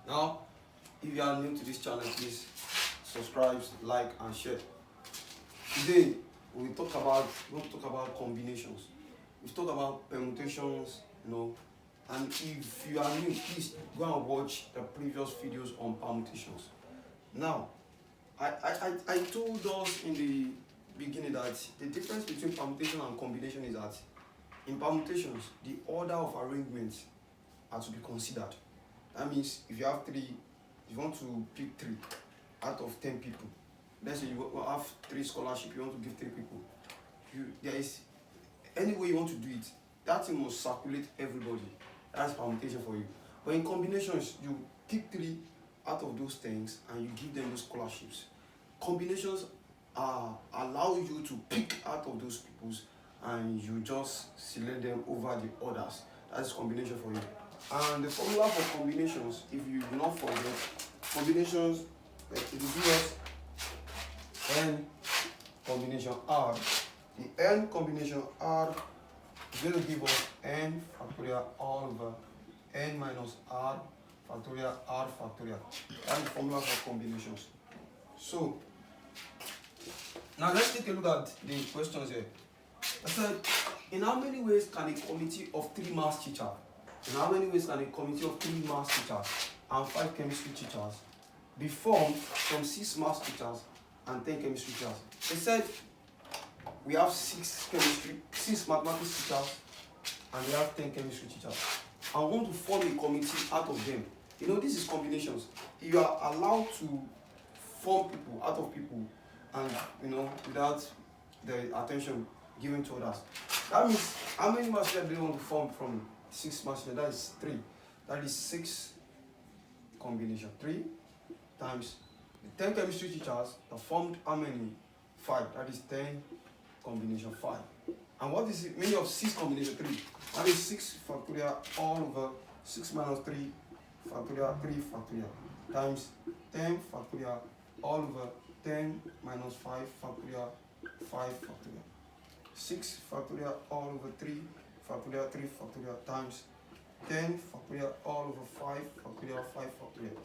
Now, if you are new to this channel, please subscribe, like, and share. Today, we want to talk about combinations. We talk about permutations, and if you are new, please go and watch the previous videos on permutations. Now, I told us in the beginning that the difference between permutation and combination is that in permutations, the order of arrangements are to be considered. That means if you have three, you want to pick 3 out of 10 people. Let's say you have 3 scholarships, you want to give 3 people. There is any way you want to do it, that thing must circulate everybody. That's permutation for you. But in combinations, you pick 3 out of those things and you give them those scholarships. Combinations allow you to pick out of those peoples and you just select them over the others. That's combination for you. And the formula for combinations, if you do not forget, combinations, like it will give us n combination r. The n combination r is going to give us n factorial all over n minus r factorial r factorial. That's the formula for combinations. So now let's take a look at the questions here. I said, in how many ways can a committee of 3 maths teachers, and 5 chemistry teachers be formed from 6 maths teachers and 10 chemistry teachers? They said we have 6 mathematics teachers and we have 10 chemistry teachers. I want to form a committee out of them. This is combinations. You are allowed to form people out of people and without the attention given to others. That means how many maths teachers do you want to form from 6 maths teachers? That is 3. That is 6 combination. 3 times the 10 chemistry teachers that formed how many? 5. That is 10 combination 5. And what is the meaning of 6 combination 3? That is 6 factorial all over 6 minus 3 factorial 3 factorial times 10 factorial all over 10 minus 5 factorial 5 factorial. 6 factorial all over 3 factorial 3 factorial times 10 factorial all over 5 factorial 5 factorial.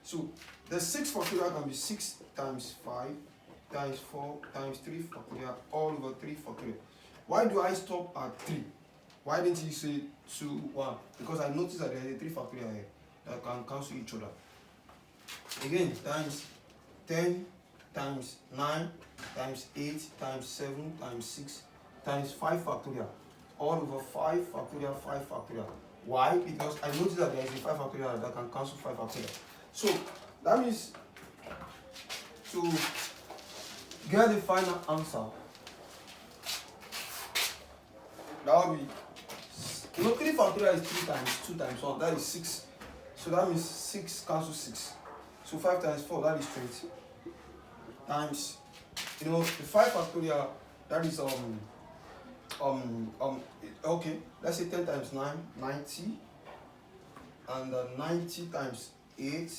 So the 6 factorial can be 6 times 5 times 4 times 3 factorial all over 3 factorial. Why do I stop at 3? Why didn't you say 2, 1? Because I noticed that there is a 3 factorial here that can cancel each other. Again, times 10 times 9 times 8 times 7 times 6 times 5 factorial all over 5 factorial 5 factorial. Why? Because I noticed that there is a 5 factorial that can cancel 5 factorial. So that means to get the final answer, that will be 3 factorial is 3 times 2 times 1, that is 6. So that means 6 cancels 6. So 5 times 4, that is 20. Times, the 5 factorial, that is okay, let's say 10 times 9, 90, and 90 times 8,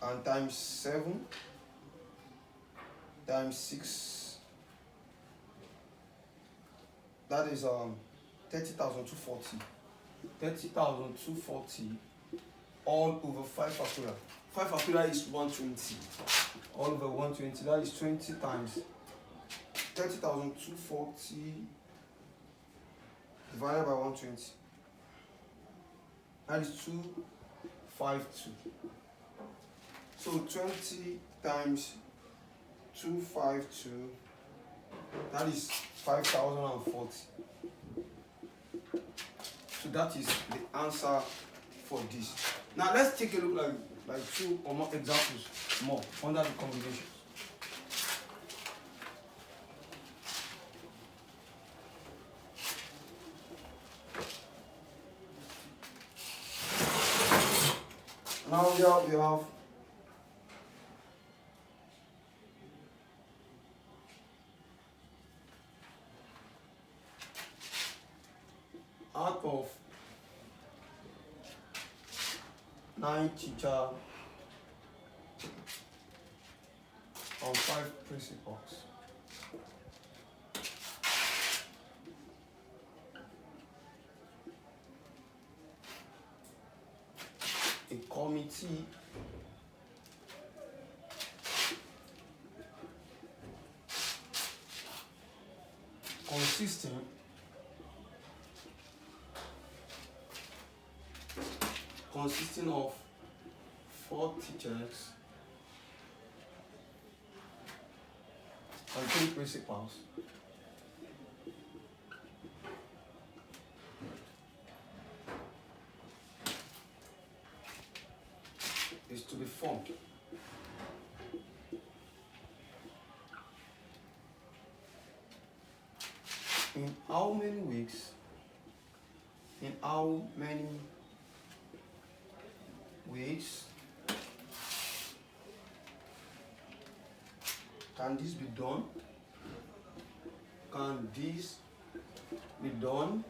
and times 7, times 6, that is 30,240. 30,240 all over 5 factorial. 5 factorial is 120. All over 120, that is 20 times 30,240 divided by 120. That is 252. So 20 times 252, that is 5,040. So that is the answer for this. Now let's take a look like 2 or more examples more under the combinations. Now we have out of 9 teachers on 5 principals. committee consisting of 4 teachers and 3 principals is to be formed. In how many weeks? In how many weeks can this be done? Can this be done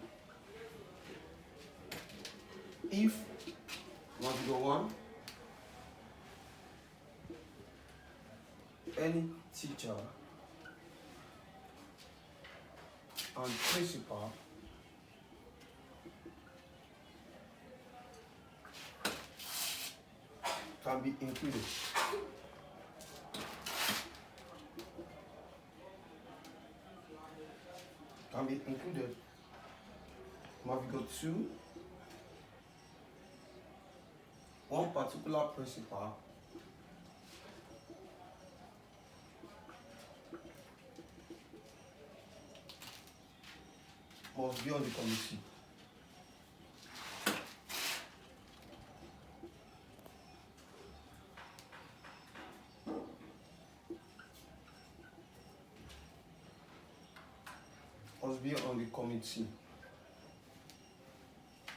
if figure 1, any teacher and principal can be included. Figure 2, one particular principal must be on the committee. Must be on the committee.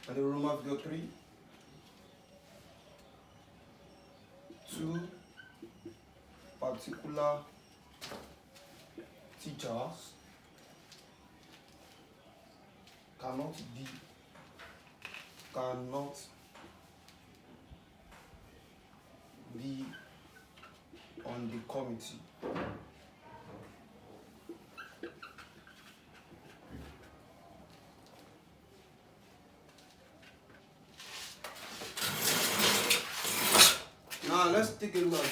And the Roman figure 3, 2 particular teachers cannot be on the committee. Now let's take a look at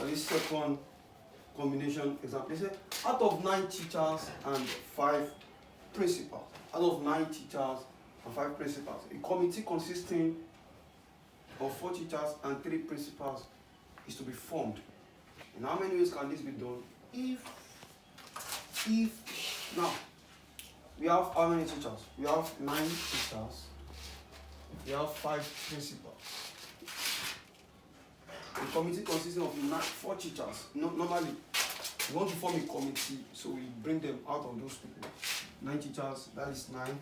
this second combination example. They say out of 9 teachers and 5 principals. Out of 9 teachers and 5 principals. A committee consisting of 4 teachers and 3 principals is to be formed. In how many ways can this be done? If now we have how many teachers? We have 9 teachers. We have 5 principals. A committee consisting of 4 teachers. Normally, we want to form a committee, so we bring them out of those people. 9 teachers, that is 9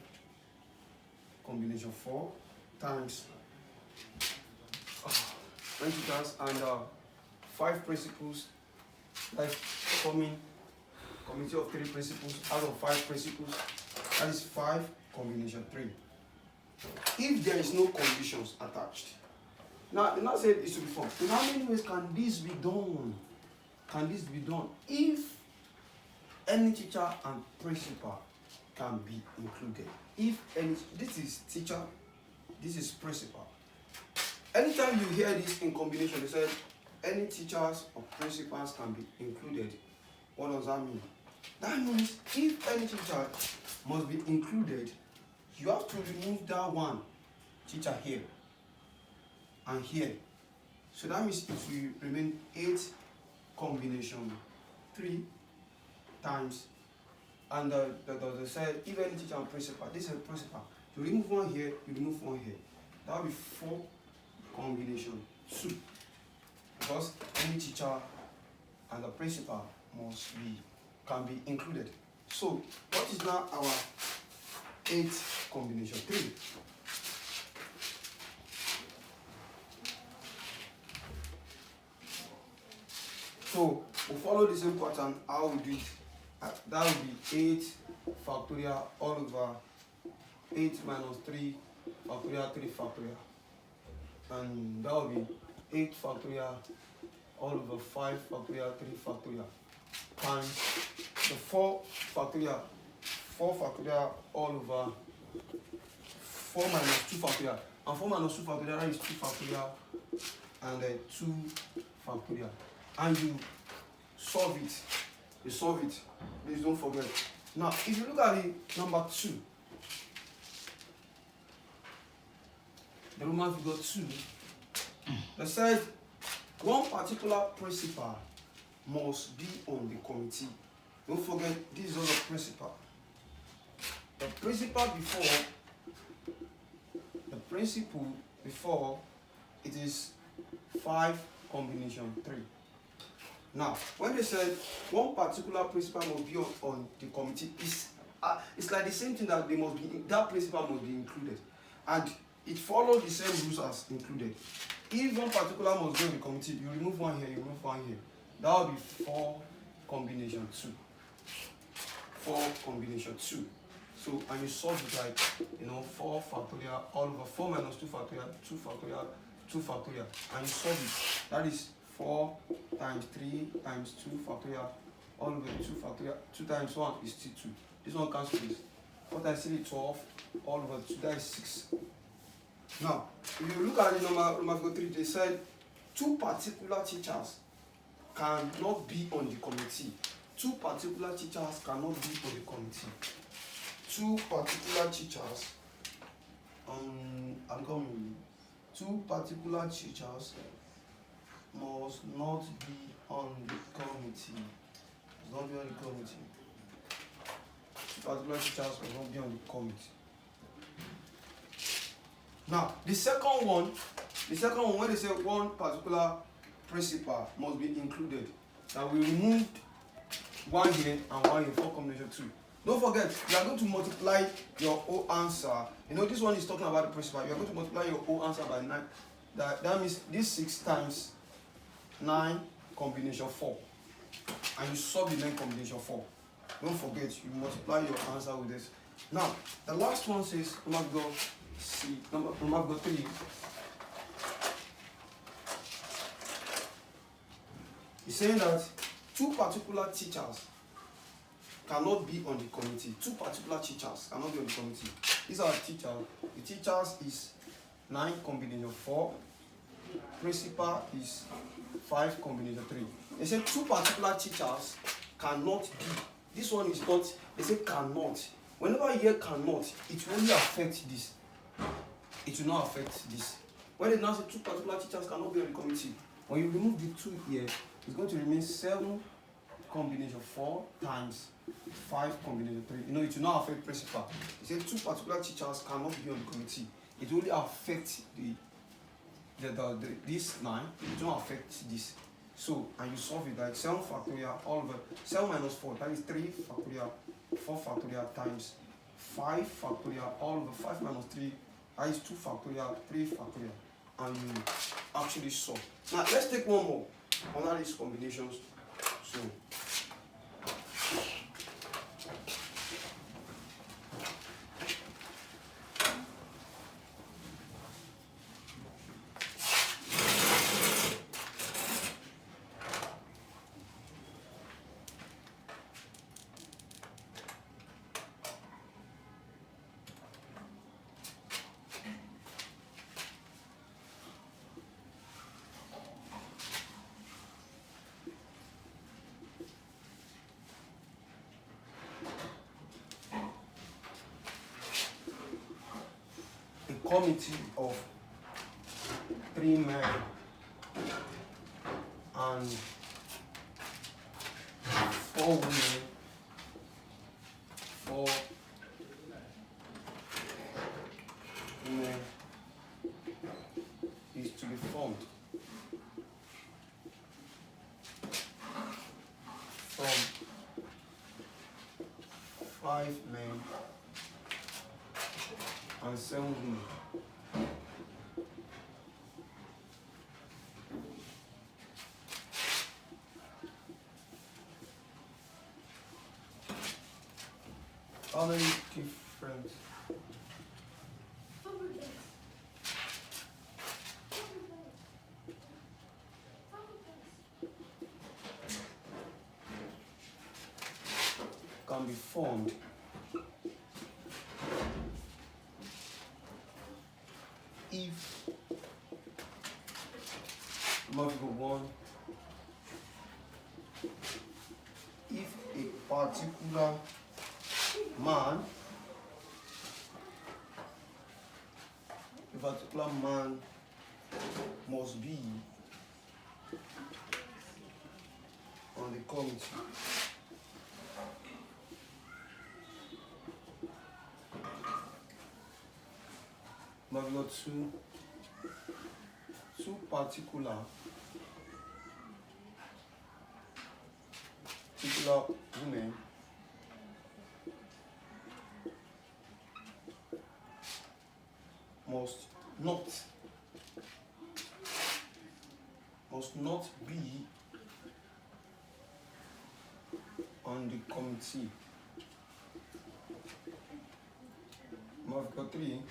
combination 4 times 9 teachers and 5 principals. That's forming committee of 3 principals out of 5 principals. That is 5 combination 3. If there is no conditions attached. Now, the said it should be formed. In how many ways can this be done? Can this be done if any teacher and principal can be included? If any, this is teacher, this is principal. Anytime you hear this in combination, they said any teachers or principals can be included. What does that mean? That means if any teacher must be included, you have to remove that one teacher here and here. So that means it will remain 8 combination 3 times, and they said if any teacher and principal, this is a principal, you remove one here, you remove one here, that will be 4 combination 2, because any teacher and the principal can be included. So what is now our 8 combination 3? So we'll follow the same pattern. How we do it? That will be 8 factorial all over 8 minus 3 factorial 3 factorial. And that will be 8 factorial all over 5 factorial 3 factorial times the 4 factorial all over 4 minus 2 factorial. And 4 minus 2 factorial, that is 2 factorial and 2 factorial. And you solve it. You solve it. Please don't forget. Now, if you look at the number 2, the Roman figure 2, they said one particular principal must be on the committee. Don't forget, this is also principal. The principal before it is 5 combination 3. Now, when they said one particular principal must be on the committee, it's like the same thing that that principal must be included, and it follows the same rules as included. If one particular must be on the committee, you remove one here, you remove one here. That will be 4 combination 2. 4 combination 2. So, and you solve it like, 4 factorial all over 4 minus 2 factorial, 2 factorial, 2 factorial, and you solve it. That is 4 times 3 times 2 factorial all over 2 factorial. 2 times 1 is still 2. This one cancels this. 4 times 3 is 12 all over 2, that is 6. Now, if you look at the number 3, they said 2 particular teachers cannot be on the committee. 2 particular teachers cannot be on the committee. 2 particular teachers, 2 particular teachers must not be on the committee. Must not be on the committee. 2 particular teachers must not be on the committee. Now, the second one, when they say one particular principal must be included, now we removed 1 here and 1 here, 4 combination 2. Don't forget, you are going to multiply your whole answer. This one is talking about the principal. You are going to multiply your whole answer by 9. That means this 6 times 9 combination 4. And you solve the 9 combination 4. Don't forget, you multiply your answer with this. Now, the last one says, number 3. It's saying that 2 particular teachers cannot be on the committee. 2 particular teachers cannot be on the committee. These are the teachers. The teachers is 9 combination 4. Principal is 5 combination 3. They say 2 particular teachers cannot be. This one is not. They say cannot. Whenever you hear cannot, it will only affect this. It will not affect this. When they now say 2 particular teachers cannot be on the committee, when you remove the 2 here, it's going to remain 7 combination 4 times 5 combination 3. It will not affect principal. It says 2 particular teachers cannot be on the committee. It will only affect this 9. It will not affect this. So, and you solve it like 7 factorial all over 7 minus 4. That is 3 factorial, 4 factorial times 5 factorial all over 5 minus 3. That is 2 factorial, 3 factorial, and you actually solve. Now let's take one more under these combinations. So. Committee of 3 men and 4 women, 4 women is to be formed from 5 men and 7 women. How many different can be formed if figure 1, if a particular man must be on the committee. But we got two particular women must not be on the committee. Number 3,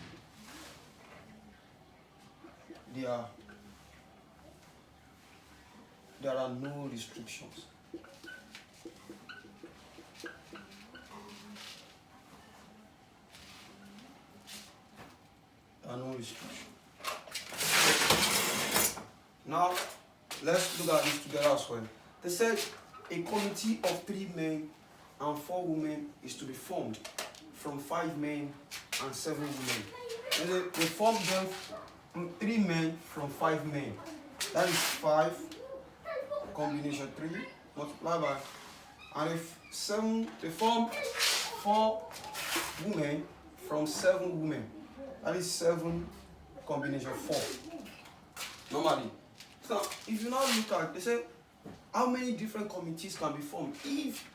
there are no restrictions. Now, let's look at this together as well. They said a committee of 3 men and 4 women is to be formed from 5 men and 7 women. And they formed them 3 men from 5 men. That is 5 combination 3 multiplied by, and if 7, they form 4 women from 7 women. That is 7 combination 4. Normally. So if you now look at, they say, how many different committees can be formed if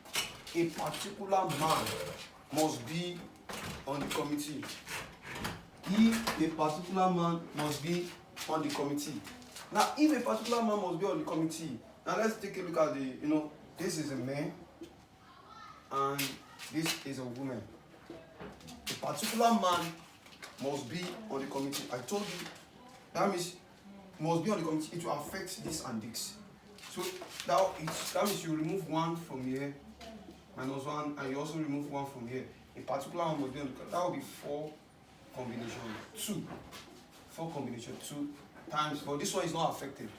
a particular man must be on the committee? If a particular man must be on the committee. Now, if a particular man must be on the committee, now let's take a look at this is a man and this is a woman. A particular man must be on the committee. I told you that means must be on the committee. It will affect this and this. So that means you remove 1 from here, -1, and you also remove 1 from here. A particular one must be on the committee. That will be 4 combination 2. 4 combination 2 times, but this one is not affected,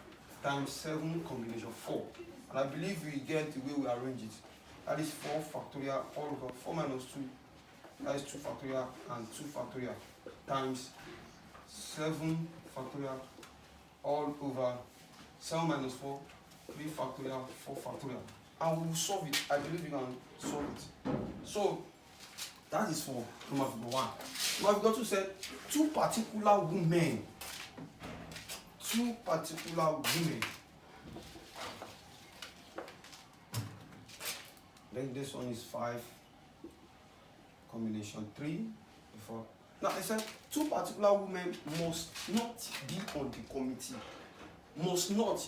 times 7 combination 4. And I believe we get the way we arrange it. That is 4 factorial all over 4 minus 2. That is 2 factorial and 2 factorial times 7 factorial all over 7 minus 4, 3 factorial, 4 factorial. And we will solve it. I believe we can solve it. So that is for number 1. Number 2 said 2 particular women. 2 particular women. Then this one is 5 combination 3 before. Now I said 2 particular women must not be on the committee. Must not.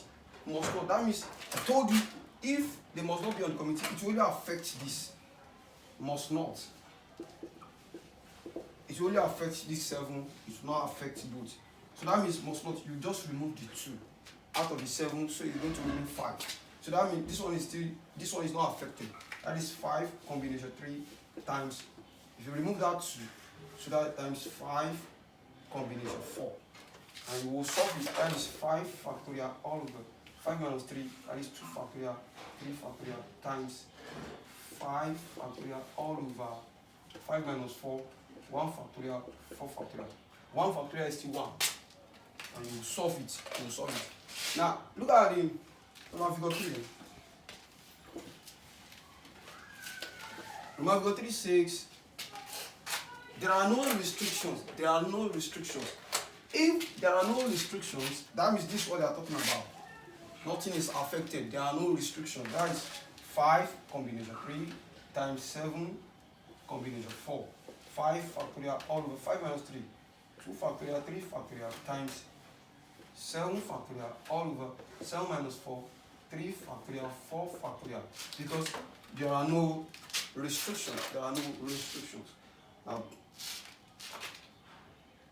That means I told you if they must not be on the committee, it will only affect this. Must not. It will only affect this 7. It will not affect both. So that means must not. You just remove the 2 out of the 7, so you're going to remove 5. So that means this one is not affected. That is 5 combination 3 times. If you remove that 2, so that times 5 combination 4. And you will solve it. That is 5 factorial all over 5 minus 3. That is 2 factorial, 3 factorial times 5 factorial all over 5 minus 4, 1 factorial, 4 factorial. 1 factorial is still 1. And you will solve it. Now, look at the figure 3. Figure 3 says there are no restrictions. If there are no restrictions, that means this is what they are talking about. Nothing is affected. There are no restrictions. That is 5 combination 3 times 7 combination 4. 5 factorial all over 5 minus 3. 2 factorial, 3 factorial times 7 factorial all over 7 minus 4. 3 factorial, 4 factorial. Because there are no restrictions.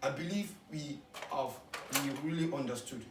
I believe we really understood.